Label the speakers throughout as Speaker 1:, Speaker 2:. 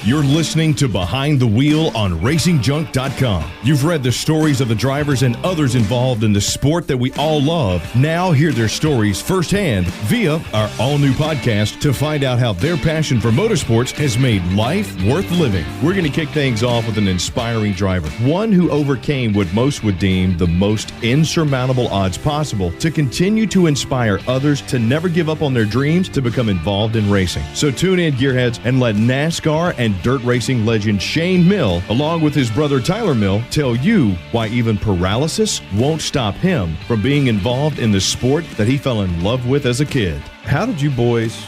Speaker 1: You're listening to Behind the Wheel on RacingJunk.com. You've read the stories of the drivers and others involved in the sport that we all love. Now hear their stories firsthand via our all-new podcast to find out how their passion for motorsports has made life worth living. We're going to kick things off with an inspiring driver, one who overcame what most would deem the most insurmountable odds possible to continue to inspire others to never give up on their dreams to become involved in racing. So tune in, gearheads, and let NASCAR and dirt racing legend Hmiel, along with his brother Tyler Hmiel, tell you why even paralysis won't stop him from being involved in the sport that he fell in love with as a kid. How did you boys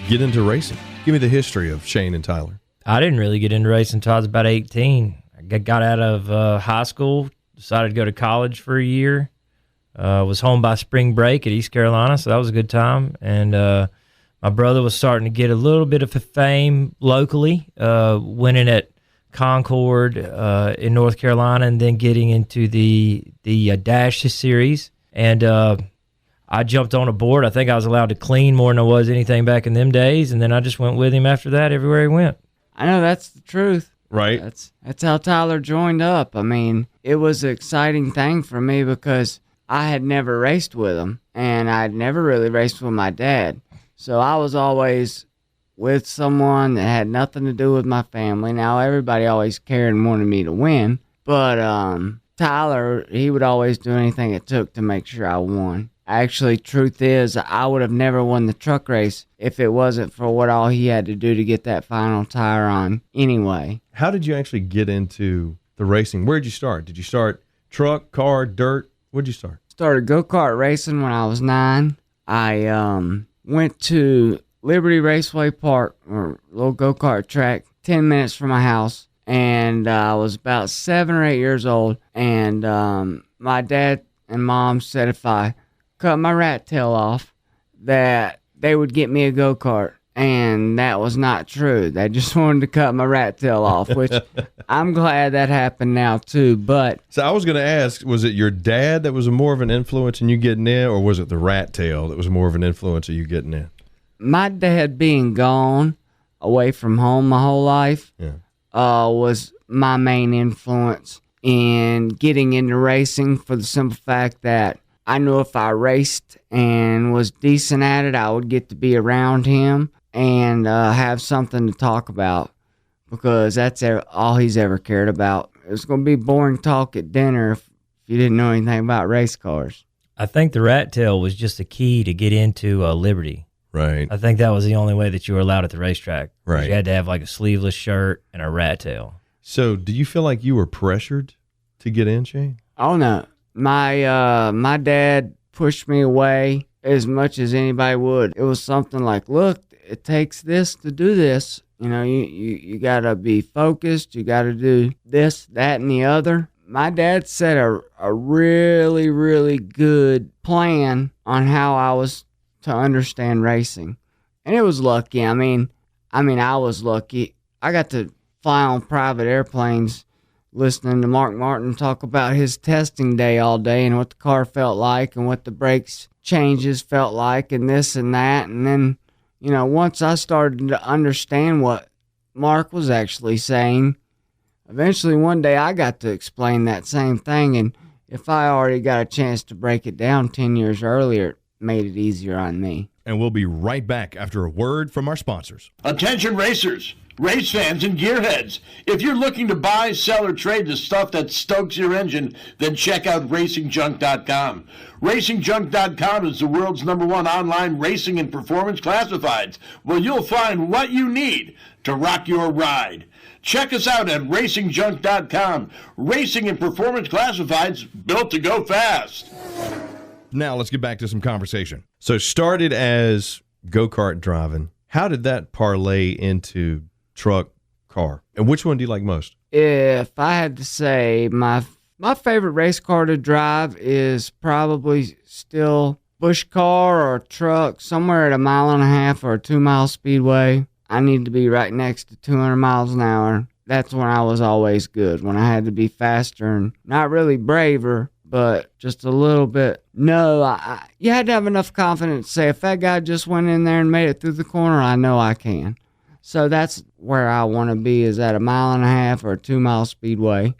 Speaker 1: get into racing? Give me the history of Shane and Tyler.
Speaker 2: I didn't really get into racing until I was about 18. I got out of high school, decided to go to college for a year. Was home by spring break at East Carolina, so that was a good time. And my brother was starting to get a little bit of fame locally, winning at Concord in North Carolina, and then getting into the Dash Series. And I jumped on a board. I think I was allowed to clean more than I was anything back in them days, and then I just went with him after that everywhere he went.
Speaker 3: I know that's the truth.
Speaker 1: Right.
Speaker 3: That's how Tyler joined up. I mean, it was an exciting thing for me because I had never raced with him, and I'd never really raced with my dad. So I was always with someone that had nothing to do with my family. Now, everybody always cared and wanted me to win, but Tyler, he would always do anything it took to make sure I won. Actually, truth is, I would have never won the truck race if it wasn't for what all he had to do to get that final tire on anyway.
Speaker 1: How did you actually get into the racing? Where did you start? Did you start truck, car, dirt? Where did you start?
Speaker 3: Started go-kart racing when I was 9. I went to Liberty Raceway Park, or a little go-kart track, 10 minutes from my house, and I was about 7 or 8 years old, and my dad and mom said if I cut my rat tail off, that they would get me a go-kart, and that was not true. They just wanted to cut my rat tail off, which I'm glad that happened now too. But
Speaker 1: so I was going to ask, was it your dad that was more of an influence in you getting in, or was it the rat tail that was more of an influence of you getting in?
Speaker 3: My dad being gone away from home my whole life was my main influence in getting into racing, for the simple fact that I knew if I raced and was decent at it, I would get to be around him and have something to talk about, because that's all he's ever cared about. It was going to be boring talk at dinner if you didn't know anything about race cars.
Speaker 2: I think the rat tail was just a key to get into Liberty.
Speaker 1: Right.
Speaker 2: I think that was the only way that you were allowed at the racetrack.
Speaker 1: Right.
Speaker 2: You had to have like a sleeveless shirt and a rat tail.
Speaker 1: So do you feel like you were pressured to get in, Shane?
Speaker 3: Oh, no. My dad pushed me away as much as anybody would. It was something like, look, it takes this to do this. You know, you got to be focused. You got to do this, that, and the other. My dad set a really, really good plan on how I was to understand racing. And it was lucky. I mean, I was lucky. I got to fly on private airplanes listening to Mark Martin talk about his testing day all day and what the car felt like and what the brakes changes felt like and this and that. And then, you know, once I started to understand what Mark was actually saying, eventually one day I got to explain that same thing. And if I already got a chance to break it down 10 years earlier, it made it easier on me.
Speaker 1: And we'll be right back after a word from our sponsors.
Speaker 4: Attention racers, race fans, and gearheads. If you're looking to buy, sell, or trade the stuff that stokes your engine, then check out RacingJunk.com. RacingJunk.com is the world's #1 online racing and performance classifieds, where you'll find what you need to rock your ride. Check us out at RacingJunk.com. Racing and performance classifieds built to go fast.
Speaker 1: Now let's get back to some conversation. So started as go-kart driving. How did that parlay into truck, car? And which one do you like most?
Speaker 3: If I had to say, my favorite race car to drive is probably still bush car or truck, somewhere at 1.5 miles or a 2 mile speedway. I need to be right next to 200 miles an hour. That's when I was always good, when I had to be faster and not really braver, but just a little bit. No, you had to have enough confidence to say, if that guy just went in there and made it through the corner, I know I can. So that's where I want to be, is at a 1.5 or a 2 mile speedway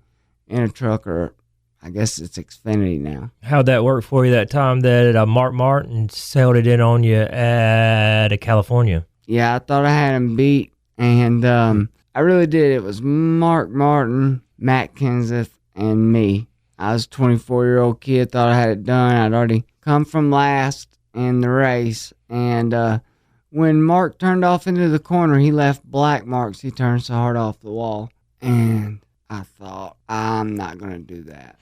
Speaker 3: in a truck, or I guess it's Xfinity now.
Speaker 2: How'd that work for you that time that Mark Martin sailed it in on you at California?
Speaker 3: Yeah, I thought I had him beat, and I really did. It was Mark Martin, Matt Kenseth, and me. I was a 24-year-old kid, thought I had it done. I'd already come from last in the race, and when Mark turned off into the corner, he left black marks. He turned so hard off the wall, and I thought, I'm not going to do that.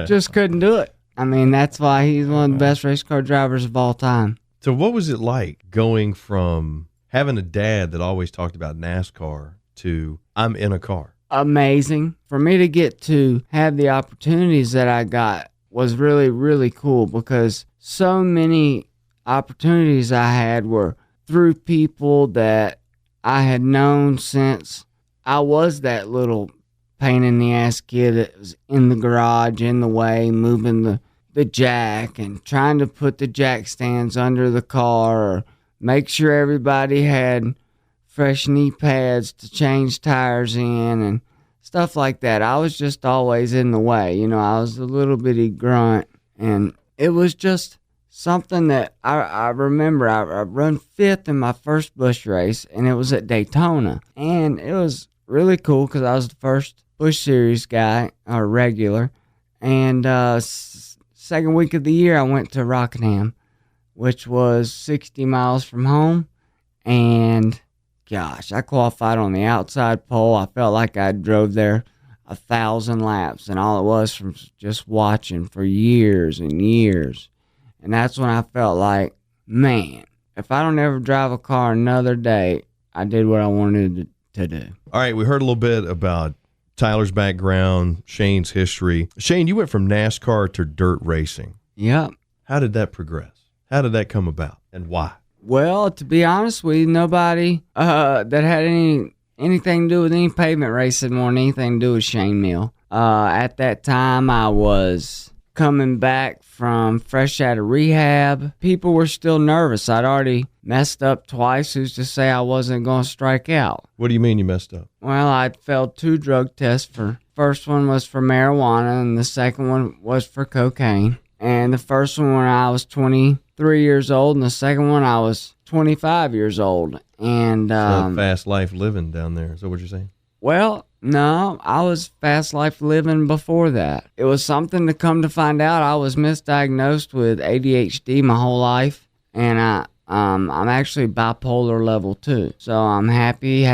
Speaker 3: Just couldn't do it. I mean, that's why he's one of the best race car drivers of all time.
Speaker 5: So what was it like going from having a dad that always talked about NASCAR to I'm in a car?
Speaker 3: Amazing. For me to get to have the opportunities that I got was really, really cool, because so many opportunities I had were through people that I had known since I was that little pain in the ass kid that was in the garage, in the way, moving the jack and trying to put the jack stands under the car, or make sure everybody had fresh knee pads to change tires in and stuff like that. I was just always in the way. I was a little bitty grunt, and it was just something that I remember. I run 5th in my first Busch race, and it was at Daytona, and it was really cool because I was the first Busch Series guy, or regular. And second week of the year, I went to Rockingham, which was 60 miles from home. And gosh, I qualified on the outside pole. I felt like I drove there 1,000 laps, and all it was from just watching for years and years. And that's when I felt like, man, if I don't ever drive a car another day, I did what I wanted to do.
Speaker 5: All right, we heard a little bit about Tyler's background, Shane's history. Shane, you went from NASCAR to dirt racing.
Speaker 3: Yep.
Speaker 5: How did that progress? How did that come about, and why?
Speaker 3: Well, to be honest with you, nobody that had anything to do with any pavement racing more than anything to do with Hmiel. At that time, I was coming back from fresh out of rehab. People were still nervous. I'd already messed up twice. Who's to say I wasn't going to strike out?
Speaker 5: What do you mean you messed up?
Speaker 3: Well, I'd failed 2 drug tests. First one was for marijuana, and the second one was for cocaine. And the first one when I was 23 years old, and the second one I was 25 years old. And
Speaker 5: so fast life living down there. Is that what you're saying?
Speaker 3: Well, no, I was fast life living before that. It was something to come to find out. I was misdiagnosed with ADHD my whole life, and I'm actually bipolar level 2. So I'm happy,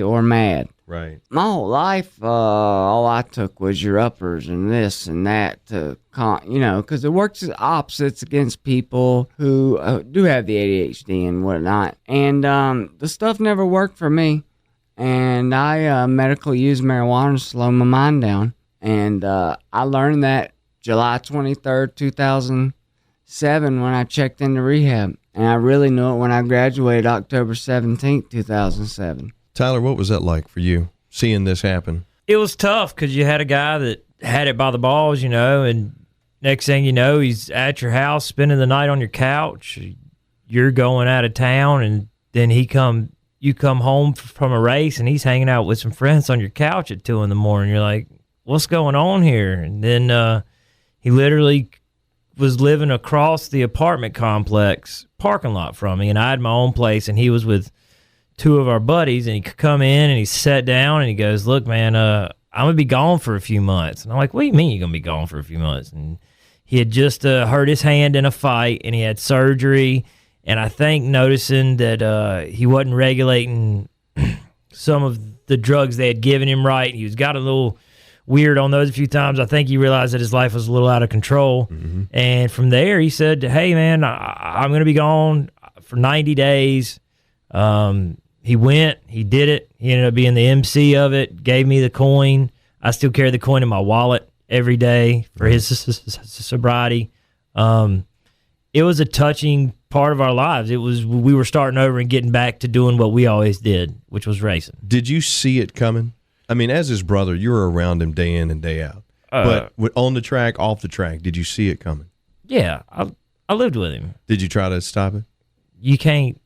Speaker 3: or mad.
Speaker 5: Right.
Speaker 3: My whole life, all I took was your uppers and this and that to, because it works as opposites against people who do have the ADHD and whatnot. And the stuff never worked for me. And I medically used marijuana to slow my mind down. And I learned that July 23rd, 2007, when I checked into rehab. And I really knew it when I graduated October 17th, 2007.
Speaker 5: Tyler, what was that like for you, seeing this happen?
Speaker 2: It was tough because you had a guy that had it by the balls, and next thing you know, he's at your house spending the night on your couch. You're going out of town, and then you come home from a race, and he's hanging out with some friends on your couch at 2 a.m. You're like, what's going on here? And then he literally was living across the apartment complex parking lot from me, and I had my own place, and he was with 2 of our buddies, and he could come in, and he sat down, and he goes, look, man, I'm going to be gone for a few months. And I'm like, what do you mean you're going to be gone for a few months? And he had just hurt his hand in a fight, and he had surgery. And I think noticing that he wasn't regulating some of the drugs they had given him right, he was got a little weird on those a few times. I think he realized that his life was a little out of control. Mm-hmm. And from there, he said, hey, man, I'm going to be gone for 90 days. He went, he did it. He ended up being the MC of it, gave me the coin. I still carry the coin in my wallet every day for his sobriety. It was a touching part of our lives. We were starting over and getting back to doing what we always did, which was racing.
Speaker 5: Did you see it coming? I mean, as his brother, you were around him day in and day out. But on the track, off the track, did you see it coming?
Speaker 2: Yeah, I lived with him.
Speaker 5: Did you try to stop it?
Speaker 2: You can't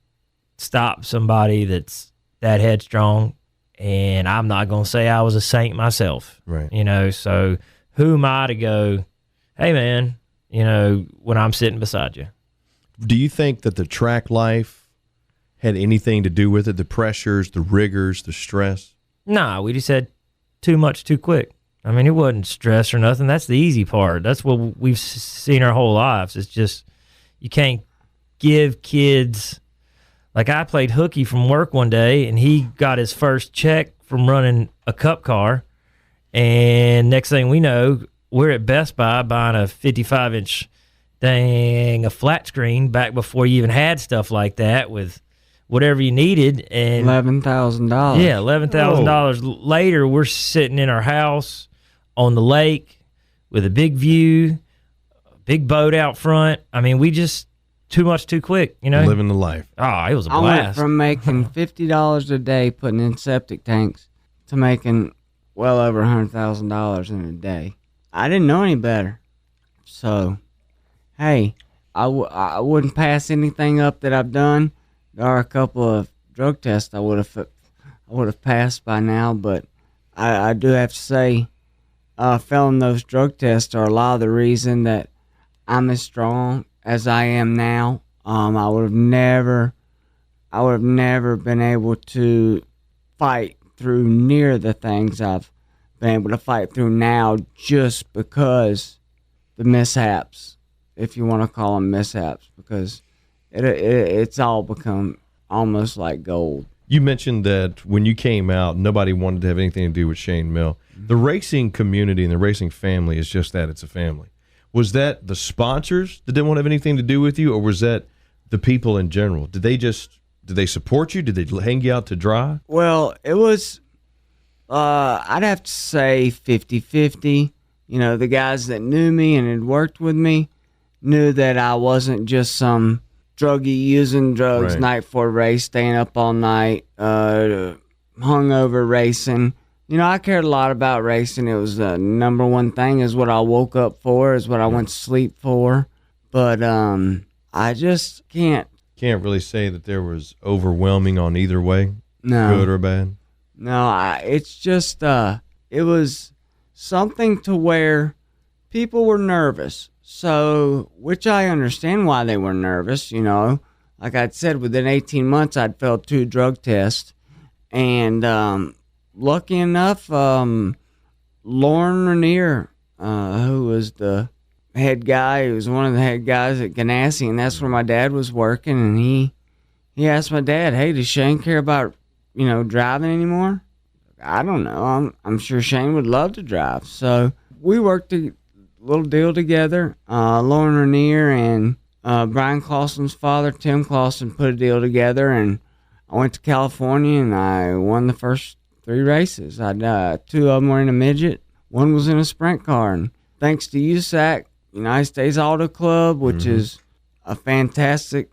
Speaker 2: stop somebody that's that headstrong. And I'm not going to say I was a saint myself.
Speaker 5: Right.
Speaker 2: You know, so who am I to go, hey, man, you know, when I'm sitting beside you?
Speaker 5: Do you think that the track life had anything to do with it? The pressures, the rigors, the stress?
Speaker 2: Nah, we just had too much too quick. I mean, it wasn't stress or nothing. That's the easy part. That's what we've seen our whole lives. It's just you can't give kids. Like I played hooky from work one day, and he got his first check from running a cup car. And next thing we know, we're at Best Buy buying a 55-inch a flat screen back before you even had stuff like that with whatever you needed. And
Speaker 3: $11,000.
Speaker 2: yeah, $11,000 later, we're sitting in our house on the lake with a big view, a big boat out front. I mean, we just too much too quick, you know?
Speaker 5: Living the life.
Speaker 2: Oh, it was a
Speaker 3: I
Speaker 2: blast.
Speaker 3: went from making $50 a day putting in septic tanks to making well over $100,000 in a day. I didn't know any better. So, hey, I wouldn't pass anything up that I've done. There are a couple of drug tests I would have passed by now, but I do have to say, failing those drug tests are a lot of the reason that I'm as strong as I am now. I would have never been able to fight through near the things I've been able to fight through now just because the mishaps, if you want to call them mishaps, because it's all become almost like gold.
Speaker 5: You mentioned that when you came out, nobody wanted to have anything to do with Shane Hmiel. The racing community and the racing family is just that. It's a family. Was that the sponsors that didn't want to have anything to do with you, or was that the people in general? Did they support you? Did they hang you out to dry?
Speaker 3: Well, it was, I'd have to say 50-50. You know, the guys that knew me and had worked with me knew that I wasn't just some druggie using drugs
Speaker 5: Right.
Speaker 3: night before race, staying up all night, hungover racing. You know, I cared a lot about racing. It was the number one thing, is what I woke up for, is what I went to sleep for. But I just can't.
Speaker 5: Can't really say that there was overwhelming on either way,
Speaker 3: No.
Speaker 5: good or bad.
Speaker 3: No, it's just, it was something to where people were nervous. So, which I understand why they were nervous, you know. Like I'd said, within 18 months, I'd failed 2 drug tests. And lucky enough, Lauren Rainier, who was the head guy, he was one of the head guys at Ganassi, and that's where my dad was working. And he asked my dad, "Hey, does Shane care about, you know, driving anymore?" I don't know. I'm sure Shane would love to drive. So we worked a little deal together. Lauren Rainier and Brian Clausen's father, Tim Clausen, put a deal together, and I went to California and I won the first 3 races. 2 of them were in a midget. One was in a sprint car. And thanks to USAC, United States Auto Club, which is a fantastic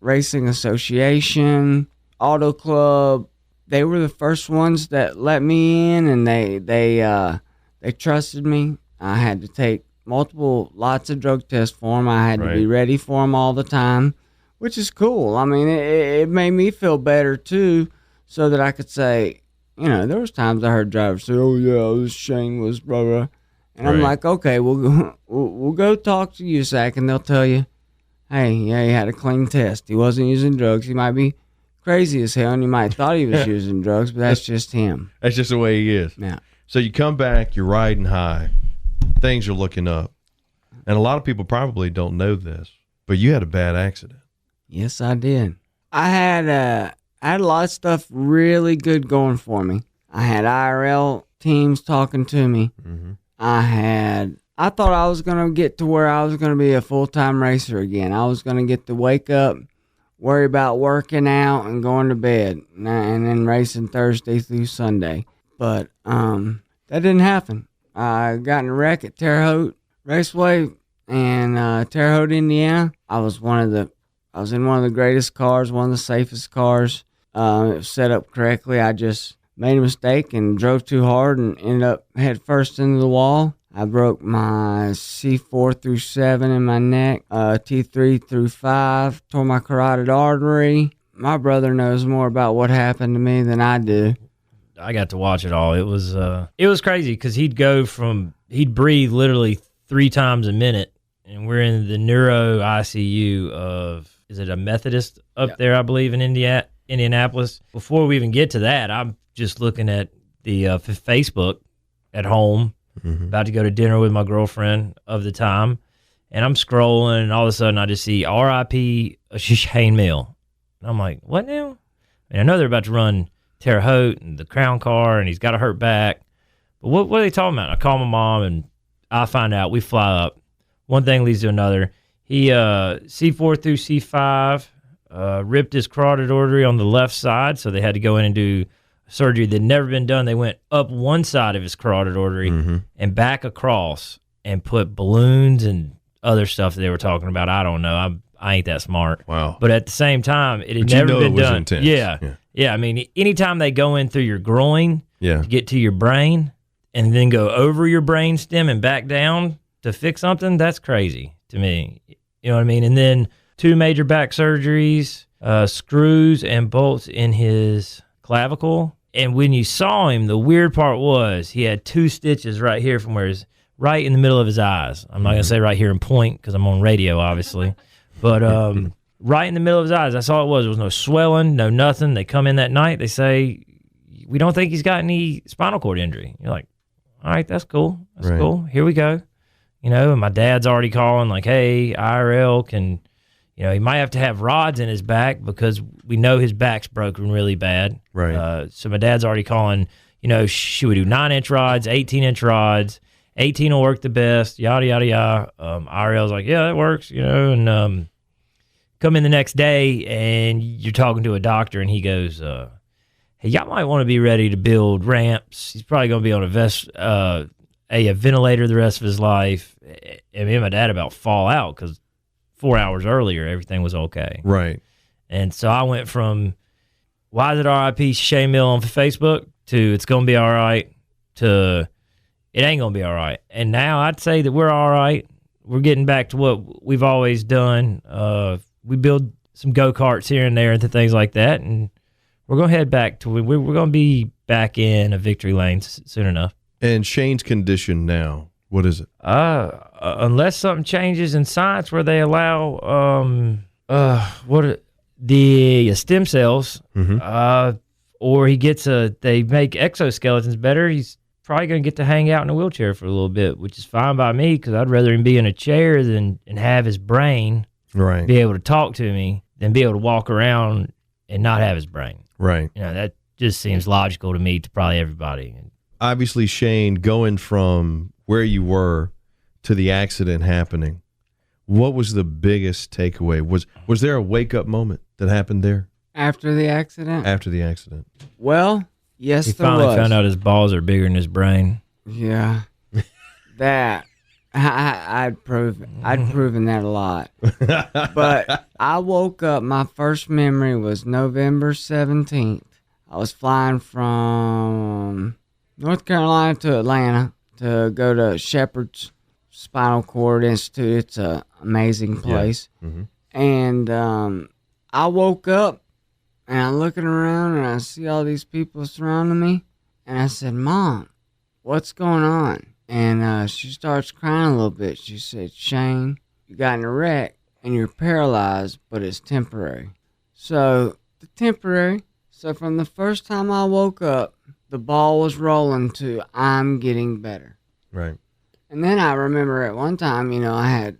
Speaker 3: racing association, Auto Club, they were the first ones that let me in, and they trusted me. I had to take lots of drug tests for them. I had to be ready for them all the time, which is cool. I mean, it made me feel better too, so that I could say, you know, there was times I heard drivers say, "Oh yeah, this Shane was blah blah," and I'm like, okay, we'll go talk to USAC, and they'll tell you, hey, yeah, he had a clean test. He wasn't using drugs. He might be crazy as hell, and you might have thought he was using drugs, but that's just him.
Speaker 5: That's just the way he is.
Speaker 3: Yeah.
Speaker 5: So you come back, you're riding high, things are looking up, and a lot of people probably don't know this, but you had a bad accident.
Speaker 3: Yes, I did. I had a lot of stuff really good going for me. I had IRL teams talking to me.
Speaker 5: Mm-hmm.
Speaker 3: I thought I was going to get to where I was going to be a full-time racer again. I was going to get to wake up, worry about working out and going to bed, and then racing Thursday through Sunday. But that didn't happen. I got in a wreck at Terre Haute Raceway in Terre Haute, Indiana. I was in one of the greatest cars, one of the safest cars. It was set up correctly. I just made a mistake and drove too hard and ended up head first into the wall. I broke my C4 through 7 in my neck, T3 through 5, tore my carotid artery. my brother knows more about what happened to me than I do.
Speaker 2: I got to watch it all. It was crazy because he'd breathe literally 3 times a minute, and we're in the neuro ICU of, is it a Methodist up there, I believe, in Indianapolis. Before we even get to that, I'm just looking at the Facebook at home, about to go to dinner with my girlfriend of the time, and I'm scrolling, and all of a sudden I just see R.I.P. Hmiel. And I'm like, what now? And I know they're about to run Terre Haute and the Crown Car, and he's got a hurt back. But what are they talking about? I call my mom, and I find out. We fly up. One thing leads to another. He C4 through C5, ripped his carotid artery on the left side, so they had to go in and do surgery that had never been done. They went up one side of his carotid artery and back across and put balloons and other stuff that they were talking about. I don't know. I ain't that smart.
Speaker 5: Wow.
Speaker 2: But at the same time, it had
Speaker 5: But
Speaker 2: never been
Speaker 5: it was
Speaker 2: done.
Speaker 5: intense.
Speaker 2: Yeah. I mean, anytime they go in through your groin to get to your brain and then go over your brain stem and back down to fix something, that's crazy to me. You know what I mean? And then 2 major back surgeries, screws and bolts in his clavicle. And when you saw him, the weird part was he had 2 stitches right here from where his, right in the middle of his eyes. I'm not going to say right here in point because I'm on radio, obviously. But right in the middle of his eyes, that's all it was. There was no swelling, no nothing. They come in that night. They say, we don't think he's got any spinal cord injury. You're like, all right, that's cool. That's cool. Here we go. You know, and my dad's already calling like, hey, IRL can, you know, he might have to have rods in his back because we know his back's broken really bad.
Speaker 5: Right.
Speaker 2: So my dad's already calling, you know, should we do 9-inch rods, 18-inch rods? 18 will work the best, yada, yada, yada. IRL's like, yeah, that works, you know, and come in the next day and you're talking to a doctor and he goes, hey, y'all might want to be ready to build ramps. He's probably going to be on a ventilator the rest of his life. And me and my dad about fall out because 4 hours earlier, everything was okay.
Speaker 5: Right.
Speaker 2: And so I went from, why is it RIP Hmiel on Facebook, to it's going to be all right, to it ain't going to be all right. And now I'd say that we're all right. We're getting back to what we've always done. We build some go-karts here and there and things like that. And we're going to head back to, we're going to be back in a victory lane soon enough.
Speaker 5: And Shane's condition now, what is it?
Speaker 2: Unless something changes in science where they allow the stem cells, or he gets they make exoskeletons better, he's probably going to get to hang out in a wheelchair for a little bit, which is fine by me because I'd rather him be in a chair and have his brain be able to talk to me than be able to walk around and not have his brain.
Speaker 5: Right.
Speaker 2: You know, that just seems logical to me, to probably everybody.
Speaker 5: Obviously, Shane, going from where you were to the accident happening, what was the biggest takeaway? Was there a wake-up moment that happened there?
Speaker 3: After the accident?
Speaker 5: After the accident.
Speaker 3: Well, yes,
Speaker 2: he
Speaker 3: there was.
Speaker 2: He finally found out his balls are bigger than his brain.
Speaker 3: Yeah. That. I'd proven that a lot. But I woke up, my first memory was November 17th. I was flying from North Carolina to Atlanta to go to Shepherd's Spinal Cord Institute. It's an amazing place. Yeah. And I woke up and I'm looking around and I see all these people surrounding me. And I said, Mom, what's going on? And she starts crying a little bit. She said, Shane, you got in a wreck and you're paralyzed, but it's temporary. So from the first time I woke up, the ball was rolling to I'm getting better.
Speaker 5: Right.
Speaker 3: And then I remember at one time, you know, I had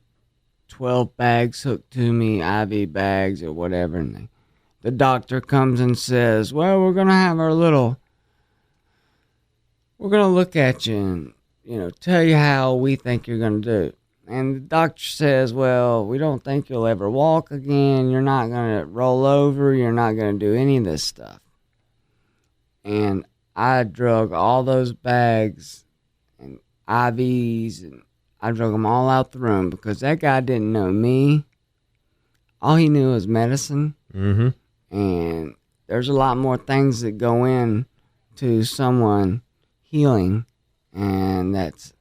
Speaker 3: 12 bags hooked to me, IV bags or whatever. And the doctor comes and says, well, we're going to look at you and, you know, tell you how we think you're going to do. And the doctor says, well, we don't think you'll ever walk again. You're not going to roll over. You're not going to do any of this stuff. And I drug all those bags and IVs, and I drug them all out the room because that guy didn't know me. All he knew was medicine. Mm-hmm. And there's a lot more things that go in to someone healing, and that's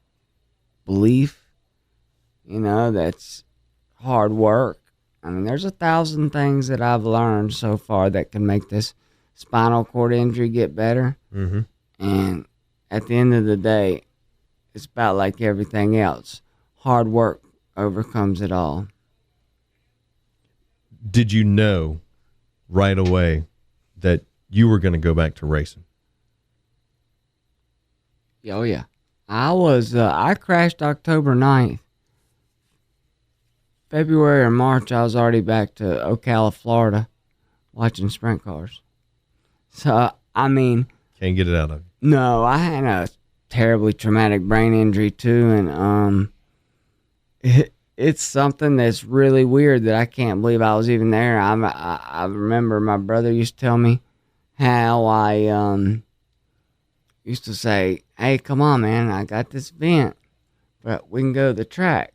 Speaker 3: belief, you know, that's hard work, I mean, there's 1,000 things that I've learned so far that can make this spinal cord injury get better.
Speaker 5: Mm-hmm.
Speaker 3: And at the end of the day, it's about like everything else. Hard work overcomes it all.
Speaker 5: Did you know right away that you were going to go back to racing?
Speaker 3: Oh, yeah. I crashed October 9th. February or March, I was already back to Ocala, Florida, watching sprint cars. So, I mean...
Speaker 5: Can't get it out of you.
Speaker 3: No, I had a terribly traumatic brain injury, too, and it's something that's really weird that I can't believe I was even there. I remember my brother used to tell me how I used to say, hey, come on, man, I got this vent, but we can go to the track.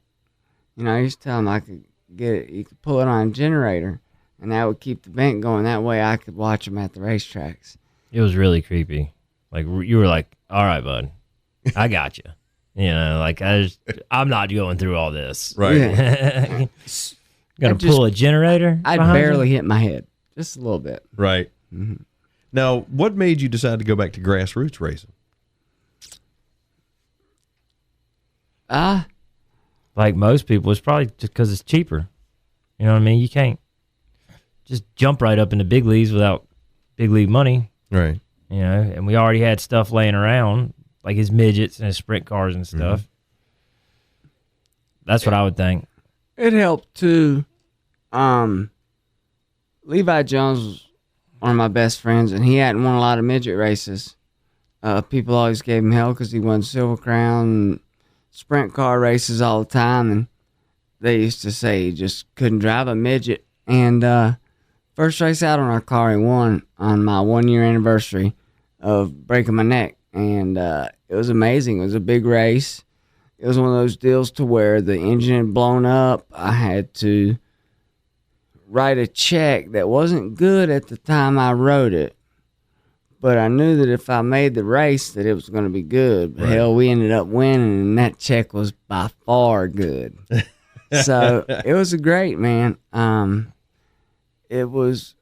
Speaker 3: You know, I used to tell him I could get it, you could pull it on a generator, and that would keep the vent going. That way I could watch them at the racetracks.
Speaker 2: It was really creepy. Like, you were like, all right, bud, I got you. You know, like, I'm not going through all this.
Speaker 5: Right.
Speaker 3: Yeah.
Speaker 2: Gonna pull a generator?
Speaker 3: I barely hit my head. Just a little bit.
Speaker 5: Right.
Speaker 3: Mm-hmm.
Speaker 5: Now, what made you decide to go back to grassroots racing?
Speaker 2: Like most people, it's probably just because it's cheaper. You know what I mean? You can't just jump right up into big leagues without big league money.
Speaker 5: Right.
Speaker 2: You know, and we already had stuff laying around, like his midgets and his sprint cars and stuff. Mm-hmm. That's what I would think.
Speaker 3: It helped too. Levi Jones was one of my best friends, and he hadn't won a lot of midget races. People always gave him hell because he won Silver Crown and sprint car races all the time, and they used to say he just couldn't drive a midget. And first race out on our car, he won on my 1-year anniversary of breaking my neck, and it was amazing. It was a big race. It was one of those deals to where the engine had blown up. I had to write a check that wasn't good at the time I wrote it, but I knew that if I made the race that it was going to be good. Right. Hell, we ended up winning, and that check was by far good. So it was a great, man. It was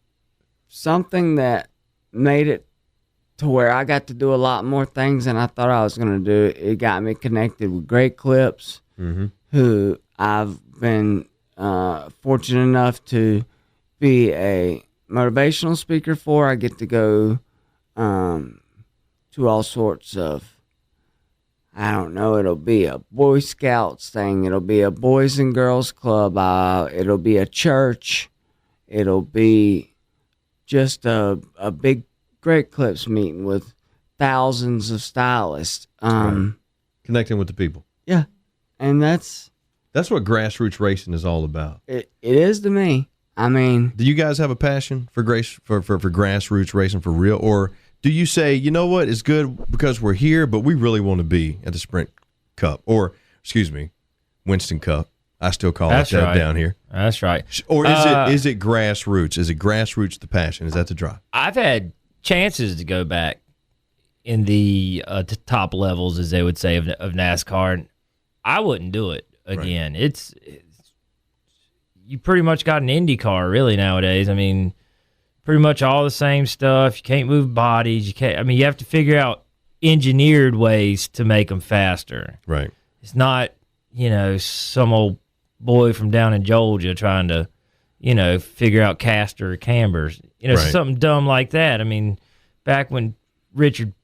Speaker 3: something that made it to where I got to do a lot more things than I thought I was going to do. It got me connected with great clips, mm-hmm. who I've been fortunate enough to be a motivational speaker for. I get to go to all sorts of, I don't know, it'll be a Boy Scouts thing, it'll be a Boys and Girls Club, it'll be a church, it'll be just a big Great Clips meeting with thousands of stylists.
Speaker 5: Right. Connecting with the people.
Speaker 3: Yeah, and that's
Speaker 5: what grassroots racing is all about.
Speaker 3: It is to me. I mean,
Speaker 5: do you guys have a passion for grassroots racing for real, or do you say, you know what, it's good because we're here, but we really want to be at the Sprint Cup, or excuse me, Winston Cup? I still call it that right. Down here.
Speaker 2: That's right.
Speaker 5: Or is it grassroots? Is it grassroots the passion? Is that the drive?
Speaker 2: I've had chances to go back in the top levels, as they would say, of NASCAR, and I wouldn't do it again. Right. It's you pretty much got an Indy car really nowadays. I mean, pretty much all the same stuff. You can't move bodies. You can't. I mean, you have to figure out engineered ways to make them faster.
Speaker 5: Right.
Speaker 2: It's not, some old boy from down in Georgia trying to, figure out caster or cambers. Right. Something dumb like that. I mean, back when Richard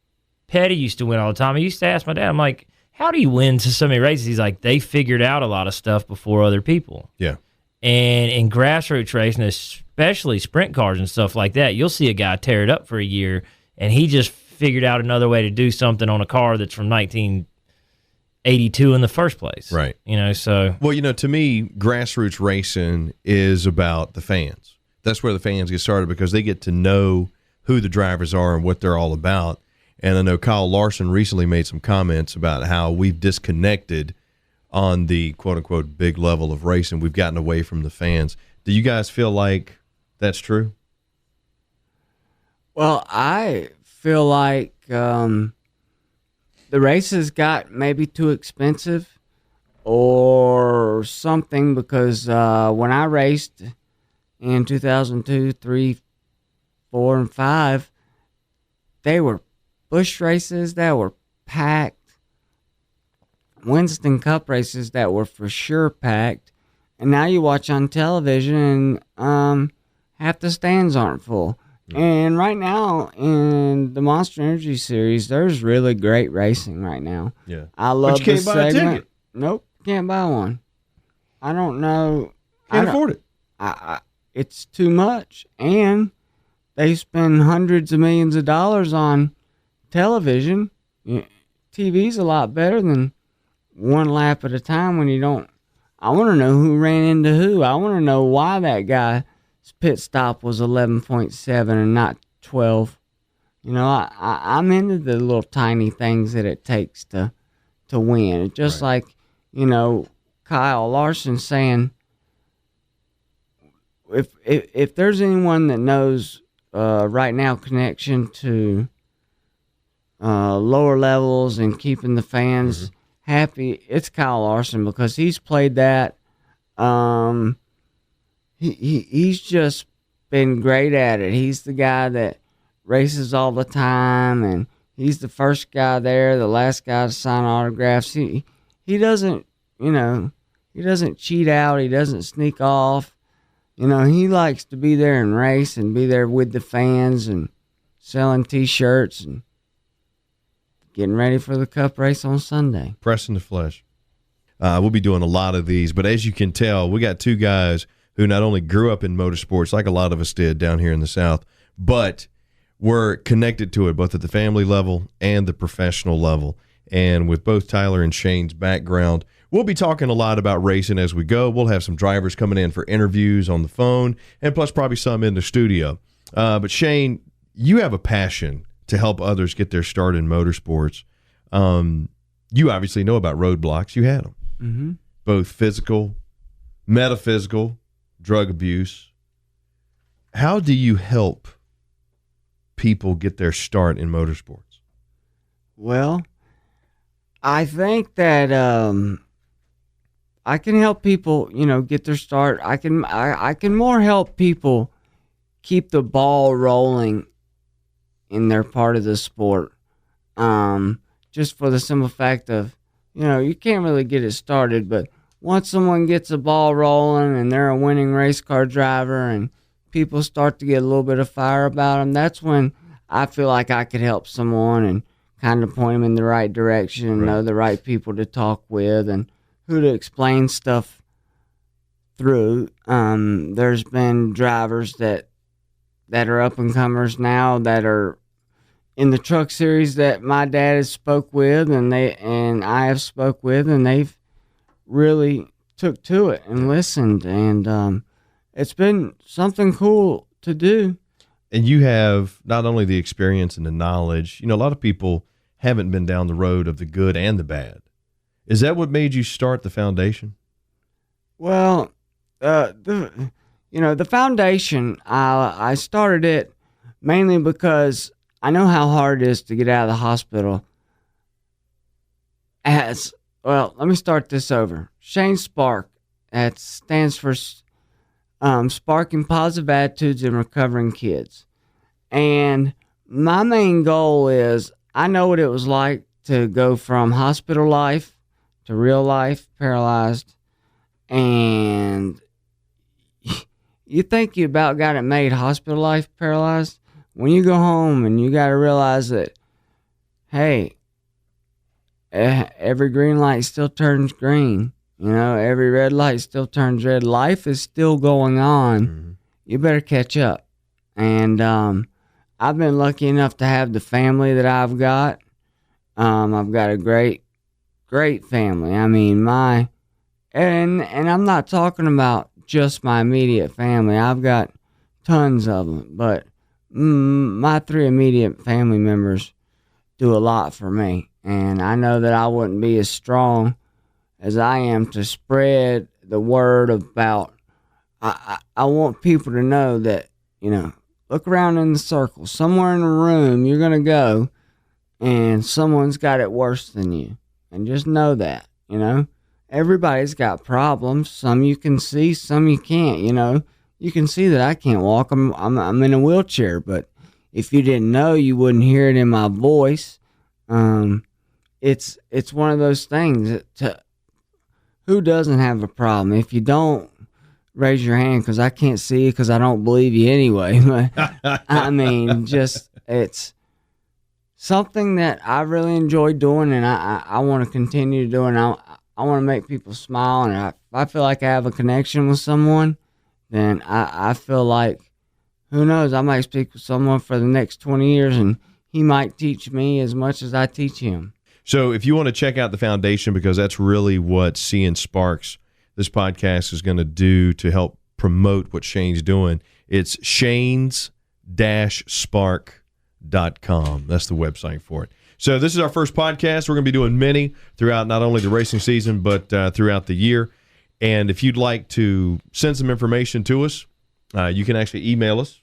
Speaker 2: Petty used to win all the time, I used to ask my dad, I'm like, how do you win so many races? He's like, they figured out a lot of stuff before other people.
Speaker 5: Yeah.
Speaker 2: And in grassroots racing, especially sprint cars and stuff like that, you'll see a guy tear it up for a year, and he just figured out another way to do something on a car that's from 1982 in the first place.
Speaker 5: Right.
Speaker 2: So.
Speaker 5: Well, to me, grassroots racing is about the fans. That's where the fans get started because they get to know who the drivers are and what they're all about. And I know Kyle Larson recently made some comments about how we've disconnected on the quote-unquote big level of racing. We've gotten away from the fans. Do you guys feel like that's true?
Speaker 3: Well, I feel like the races got maybe too expensive. or something, because when I raced in 2002, 3, 4, and 5, they were bush races that were packed, Winston Cup races that were for sure packed, and now you watch on television and half the stands aren't full. And right now in the Monster Energy Series, there's really great racing right now.
Speaker 5: Yeah.
Speaker 3: I love
Speaker 5: But you can't
Speaker 3: this
Speaker 5: buy a
Speaker 3: segment.
Speaker 5: ticket.
Speaker 3: Nope, can't buy one. I don't know.
Speaker 5: Can't afford it.
Speaker 3: It's too much, and they spend hundreds of millions of dollars on television. TV's a lot better than one lap at a time when you don't. I want to know who ran into who. I want to know why that guy's pit stop was 11.7 and not 12. You know, I'm into the little tiny things that it takes to win. It's just like, you know, Kyle Larson saying, if there's anyone that knows right now connection to lower levels and keeping the fans happy, it's Kyle Larson, because he's played that. He's just been great at it. He's the guy that races all the time, and he's the first guy there, the last guy to sign autographs. He doesn't, you know, he doesn't cheat out. He doesn't sneak off. You know, he likes to be there and race and be there with the fans and selling T-shirts and getting ready for the Cup race on Sunday.
Speaker 5: Pressing the flesh. We'll be doing a lot of these, but as you can tell, we got two guys who not only grew up in motorsports like a lot of us did down here in the South, but were connected to it both at the family level and the professional level. And with both Tyler and Shane's background, we'll be talking a lot about racing as we go. We'll have some drivers coming in for interviews on the phone, and plus probably some in the studio. But Shane, you have a passion to help others get their start in motorsports. You obviously know about roadblocks. You had them.
Speaker 3: Mm-hmm.
Speaker 5: Both physical, metaphysical, drug abuse. How do you help people get their start in motorsports?
Speaker 3: Well, I think that I can help people, you know, get their start. I can more help people keep the ball rolling in their part of the sport. Just for the simple fact of, you know, you can't really get it started, but once someone gets the ball rolling and they're a winning race car driver and people start to get a little bit of fire about them, that's when I feel like I could help someone and kind of point them in the right direction and know the right people to talk with and who to explain stuff through. There's been drivers that are up and comers now that are in the truck series that my dad has spoke with and I have spoke with, and they've really took to it and listened, and it's been something cool to do.
Speaker 5: And you have not only the experience and the knowledge, you know, a lot of people haven't been down the road of the good and the bad. Is that what made you start the foundation?
Speaker 3: Well, the foundation, I started it mainly because I know how hard it is to get out of the hospital. Let me start this over. Shane Spark, that stands for Sparking Positive Attitudes in Recovering Kids. And my main goal is, I know what it was like to go from hospital life to real life paralyzed. And you think you about got it made, hospital life paralyzed. When you go home and you got to realize that, hey, every green light still turns green. You know, every red light still turns red. Life is still going on. Mm-hmm. You better catch up. And I've been lucky enough to have the family that I've got. I've got a great, great family. I mean, and I'm not talking about just my immediate family. I've got tons of them, but my 3 immediate family members do a lot for me. And I know that I wouldn't be as strong as I am to spread the word about, I want people to know that, you know, look around in the circle. Somewhere in the room you're going to go and someone's got it worse than you. And just know that, you know. everybody's got problems. Some you can see, some you can't. You know, you can see that I can't walk. I'm in a wheelchair, but if you didn't know, you wouldn't hear it in my voice. It's one of those things that who doesn't have a problem? If you don't, raise your hand, because I can't see you, because I don't believe you anyway. I mean, just it's something that I really enjoy doing, and I want to continue to do, and I want to make people smile, and if I feel like I have a connection with someone, then I feel like, who knows, I might speak with someone for the next 20 years, and he might teach me as much as I teach him.
Speaker 5: So if you want to check out the foundation, because that's really what Seeing Sparks, this podcast, is going to do to help promote what Shane's doing, it's shanes-spark.com. That's the website for it. So this is our first podcast. We're going to be doing many throughout not only the racing season, but throughout the year. And if you'd like to send some information to us, you can actually email us.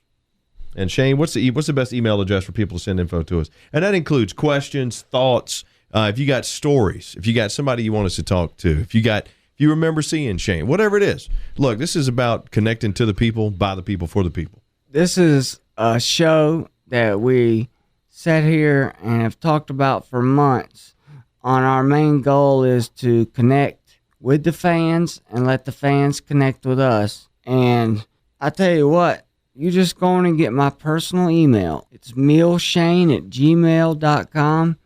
Speaker 5: And Shane, what's the best email address for people to send info to us? And that includes questions, thoughts. If you got stories, if you got somebody you want us to talk to, if you remember seeing Shane, whatever it is. Look, this is about connecting to the people, by the people, for the people.
Speaker 3: This is a show that we sat here and have talked about for months. Our main goal is to connect with the fans and let the fans connect with us. And I tell you what, you just go on and get my personal email. It's hmielshane@gmail.com,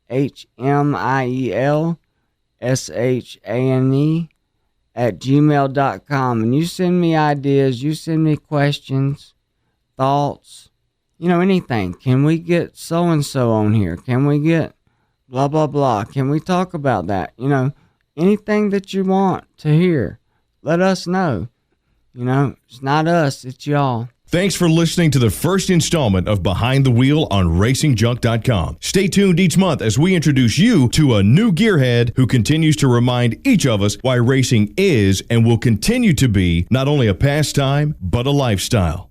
Speaker 3: HmielShane@gmail.com. And you send me ideas, you send me questions, thoughts, anything. Can we get so-and-so on here? Can we get blah, blah, blah? Can we talk about that? Anything that you want to hear, let us know. It's not us, it's y'all.
Speaker 1: Thanks for listening to the first installment of Behind the Wheel on RacingJunk.com. Stay tuned each month as we introduce you to a new gearhead who continues to remind each of us why racing is and will continue to be not only a pastime, but a lifestyle.